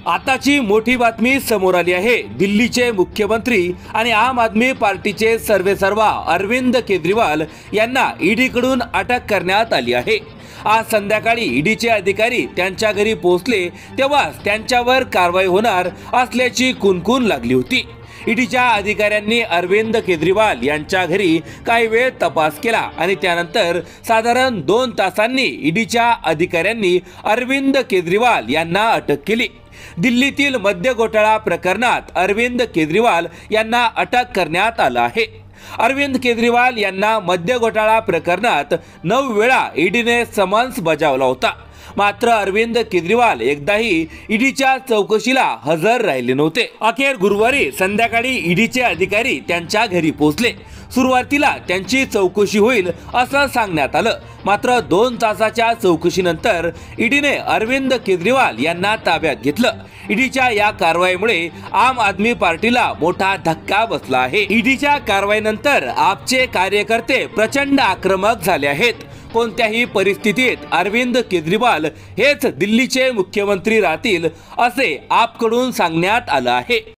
आताची मोठी बातमी समोर आली आहे। दिल्लीचे मुख्यमंत्री आणि आम आदमी पार्टीचे सर्वेसर्वा अरविंद केजरीवाल यांना ईडीकडून अटक करण्यात आली आहे। आज संध्याकाळी ईडीचे अधिकारी त्यांच्या घरी पोहोचले तेव्हाच त्यांच्यावर कारवाई होणार असल्याची कुणकुण लागली होती। ईडीच्या अधिकाऱ्यांनी अरविंद केजरीवाल यांच्या घरी काही वेळ तपास केला आणि त्यानंतर साधारण 2 तासांनी ईडीच्या अधिकाऱ्यांनी अरविंद केजरीवाल यांना अटक केली। दिल्लीतील मद्य घोटाळा प्रकरणात अरविंद केजरीवाल यांना अटक करण्यात आलं आहे। अरविंद केजरीवाल यांना मद्य घोटाळा प्रकरणात 9 वेळा ईडीने समन्स बजावला होता। मात्र अरविंद केजरीवाल एकदाही ईडीच्या चौकशीला हजर राहिले नव्हते। अखेर गुरुवारी संध्याकाळी ईडीचे अधिकारी त्यांच्या घरी पोहोचले। सुरुवातीला त्यांची चौकशी होईल असं सांगण्यात आलं, मात्र 2 तासाच्या चौकशीनंतर ईडीने अरविंद केजरीवाल यांना ताब्यात घेतलं। ईडीच्या या कारवाईमुळे आम आदमी पार्टीला मोठा धक्का बसला आहे। ईडीच्या कारवाईनंतर आपचे कार्यकर्ते प्रचंड आक्रमक झाले आहेत। कोणत्याही परिस्थितीत अरविंद केजरीवाल हेच दिल्लीचे मुख्यमंत्री राहतील असे आपकडून सांगण्यात आलं आहे।